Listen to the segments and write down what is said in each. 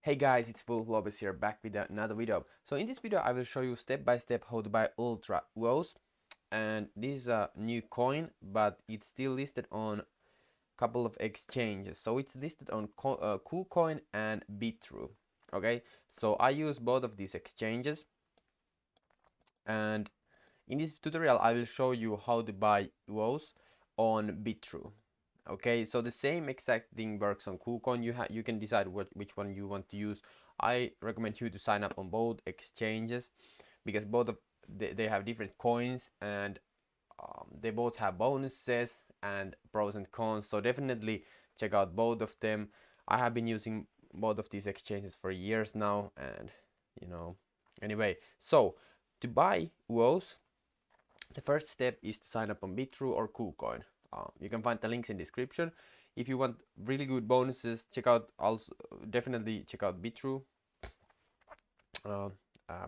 Hey guys, it's volatile here, back with another video. So in this video I will show you step by step how to buy Ultra UOS, and this is a new coin, but it's still listed on a couple of exchanges. So it's listed on KuCoin and Bitrue. Okay, so I use both of these exchanges, and in this tutorial I will show you how to buy UOS on Bitrue. Okay, so the same exact thing works on KuCoin. You can decide which one you want to use. I recommend you to sign up on both exchanges because both of they have different coins, and they both have bonuses and pros and cons. So definitely check out both of them. I have been using both of these exchanges for years now, and anyway. So to buy UOS, the first step is to sign up on Bitrue or KuCoin. You can find the links in description. If you want really good bonuses, definitely check out Bitrue. But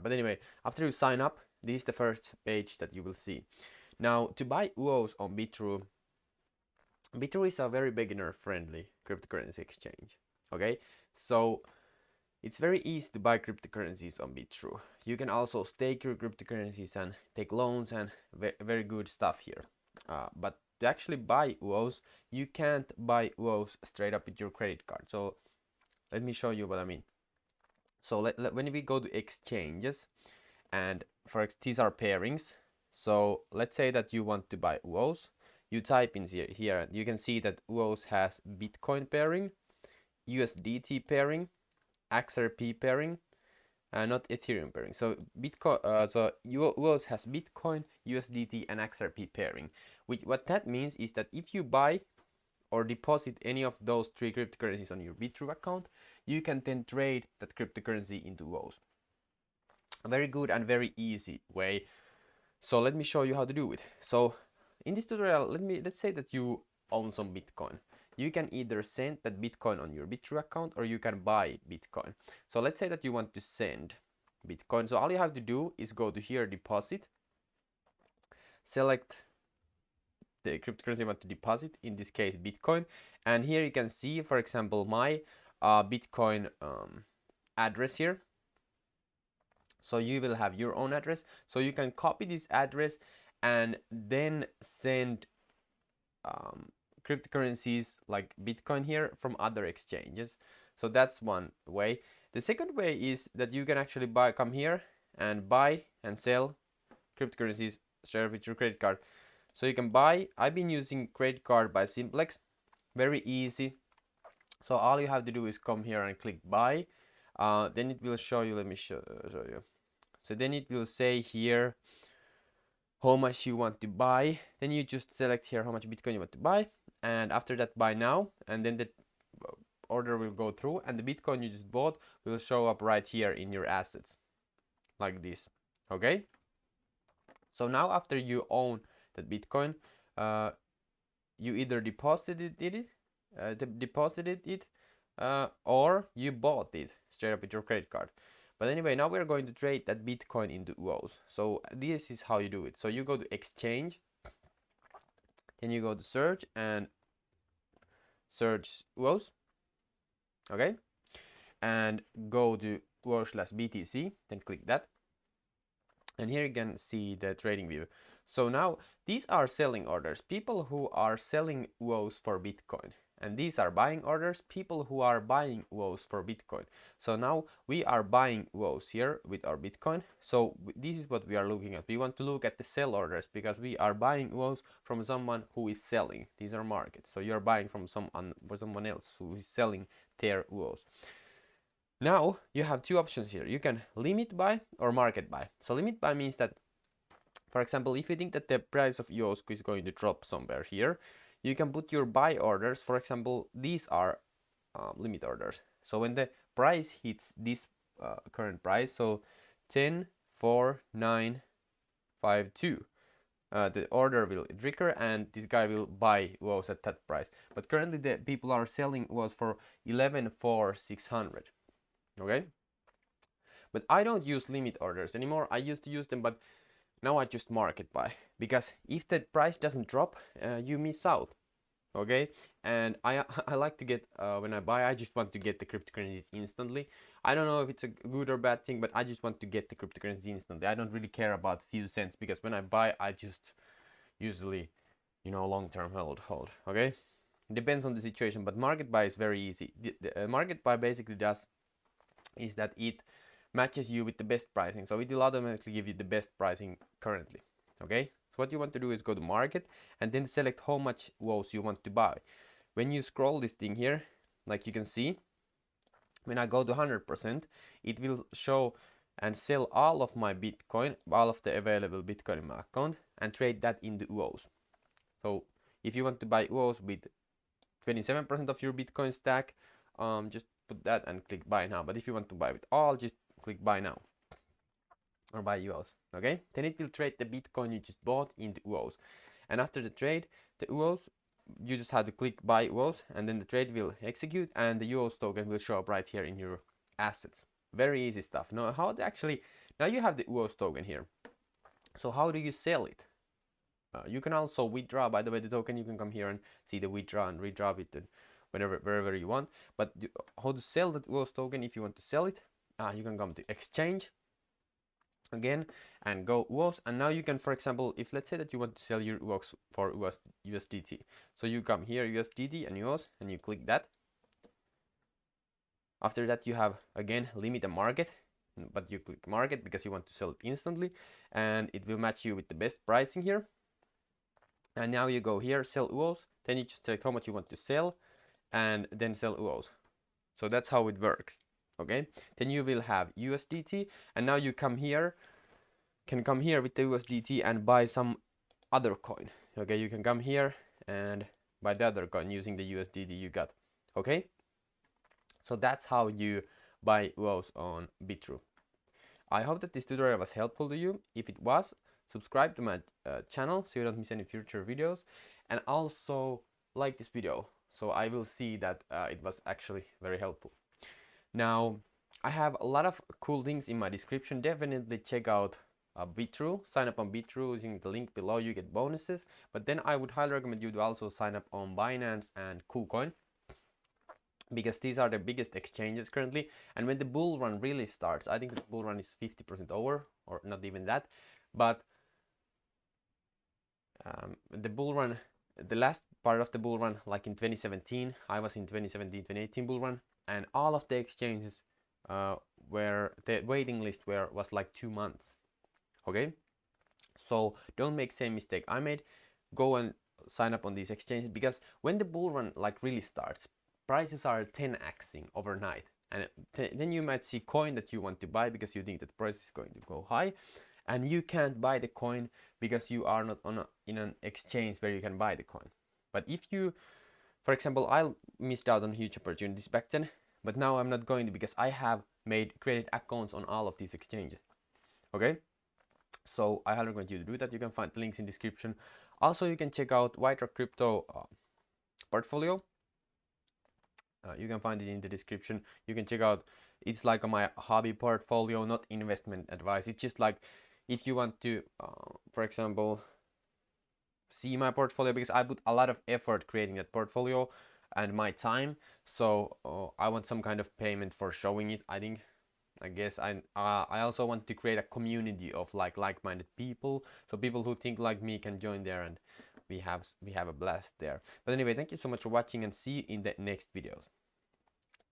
anyway, after you sign up, this is the first page that you will see. Now, to buy UOS on Bitrue, Bitrue is a very beginner-friendly cryptocurrency exchange. Okay, so it's very easy to buy cryptocurrencies on Bitrue. You can also stake your cryptocurrencies and take loans and very good stuff here. But to actually buy UOS, you can't buy UOS straight up with your credit card. So let me show you what I mean. So when we go to exchanges, and these are pairings. So let's say that you want to buy UOS. You type in here, and you can see that UOS has Bitcoin pairing, USDT pairing, XRP pairing, not Ethereum pairing. So UOS has Bitcoin, USDT, and XRP pairing. What that means is that if you buy or deposit any of those three cryptocurrencies on your Bitrue account, you can then trade that cryptocurrency into UOS. A very good and very easy way. So let me show you how to do it. So in this tutorial, let's say that you own some Bitcoin. You can either send that Bitcoin on your Bitrue account, or you can buy Bitcoin. So let's say that you want to send Bitcoin. So all you have to do is go to here, deposit, select the cryptocurrency you want to deposit, in this case Bitcoin, and here you can see, for example, my Bitcoin address here. So you will have your own address, so you can copy this address and then send cryptocurrencies like Bitcoin here from other exchanges. So that's one way. The second way is that you can actually come here and buy and sell cryptocurrencies straight with your credit card. So you can buy. I've been using credit card by Simplex. Very easy. So all you have to do is come here and click buy. Then it will show you. Let me show you. So then it will say here how much you want to buy. Then you just select here how much Bitcoin you want to buy, and after that buy now, and then the order will go through, and the Bitcoin you just bought will show up right here in your assets like this. Okay, so now after you own that Bitcoin, you either deposited it or you bought it straight up with your credit card. But anyway, now we're going to trade that Bitcoin into UOS. So this is how you do it. So you go to exchange, then you go to search and search UOS. Okay, and go to UOS/BTC, then click that. And here you can see the trading view. So now these are selling orders, people who are selling UOS for Bitcoin. And these are buying orders, people who are buying UOS for Bitcoin. So now we are buying UOS here with our Bitcoin. So this is what we are looking at. We want to look at the sell orders because we are buying UOS from someone who is selling. These are markets. So you're buying from someone else who is selling their UOS. Now you have two options here. You can limit buy or market buy. So limit buy means that, for example, if you think that the price of UOS is going to drop somewhere here, you can put your buy orders. For example, these are limit orders. So when the price hits this current price, so 10,4,952, the order will trigger and this guy will buy UOS at that price. But currently the people are selling UOS for 11,4,600. Okay, but I don't use limit orders anymore. I used to use them, but now I just market buy, because if the price doesn't drop, you miss out. Okay, and I I like to get when I buy, I just want to get the cryptocurrencies instantly. I don't know if it's a good or bad thing, but I just want to get the cryptocurrency instantly. I don't really care about few cents, because when I buy, I just usually, long term hold. Okay, it depends on the situation, but market buy is very easy. The market buy basically does is that it matches you with the best pricing, so it will automatically give you the best pricing currently. Okay, so what you want to do is go to market and then select how much UOS you want to buy. When you scroll this thing here, like you can see, when I go to 100%, it will show and sell all of my Bitcoin, all of the available Bitcoin in my account, and trade that into UOS. So if you want to buy UOS with 27% of your Bitcoin stack, just put that and click buy now. But if you want to buy with all, just click buy now or buy UOS. Okay, then it will trade the Bitcoin you just bought into UOS, and after the trade, the UOS, you just have to click buy UOS, and then the trade will execute, and the UOS token will show up right here in your assets. Very easy stuff. Now how to actually, now you have the UOS token here. So how do you sell it? You can also withdraw, by the way, the token. You can come here and see the withdraw and redraw it wherever you want. But how to sell that UOS token? If you want to sell it, you can come to exchange again and go UOS, and now you can, for example, if let's say that you want to sell your UOS for USDT, so you come here USDT and UOS and you click that. After that, you have again limit a market, but you click market because you want to sell it instantly, and it will match you with the best pricing here. And now you go here sell UOS, then you just select how much you want to sell and then sell UOS. So that's how it works. Okay, then you will have USDT, and now you can come here with the USDT and buy some other coin. Okay, you can come here and buy the other coin using the USDT you got. Okay, so that's how you buy UOS on Bitrue. I hope that this tutorial was helpful to you. If it was, subscribe to my channel so you don't miss any future videos, and also like this video so I will see that it was actually very helpful. Now, I have a lot of cool things in my description. Definitely check out Bitrue. Sign up on Bitrue using the link below, you get bonuses. But then I would highly recommend you to also sign up on Binance and KuCoin, because these are the biggest exchanges currently. And when the bull run really starts, I think the bull run is 50% over, or not even that. But the bull run, the last part of the bull run, like in 2017, I was in 2017-2018 bull run, and all of the exchanges where the waiting list was like 2 months. Okay, so don't make same mistake I made. Go and sign up on these exchanges, because when the bull run like really starts, prices are 10xing overnight, and then you might see coin that you want to buy because you think that price is going to go high, and you can't buy the coin because you are not in an exchange where you can buy the coin. But if you, for example, I missed out on huge opportunities back then, but now I'm not going to, because I have created accounts on all of these exchanges. Okay, so I highly recommend you to do that. You can find the links in description. Also, you can check out White Rock Crypto portfolio. You can find it in the description. You can check out, it's like my hobby portfolio, not investment advice. It's just like if you want to, for example, see my portfolio, because I put a lot of effort creating that portfolio and my time, so I want some kind of payment for showing it. I guess I also want to create a community of like-minded people, so people who think like me can join there, and we have a blast there. But anyway, thank you so much for watching, and see you in the next videos.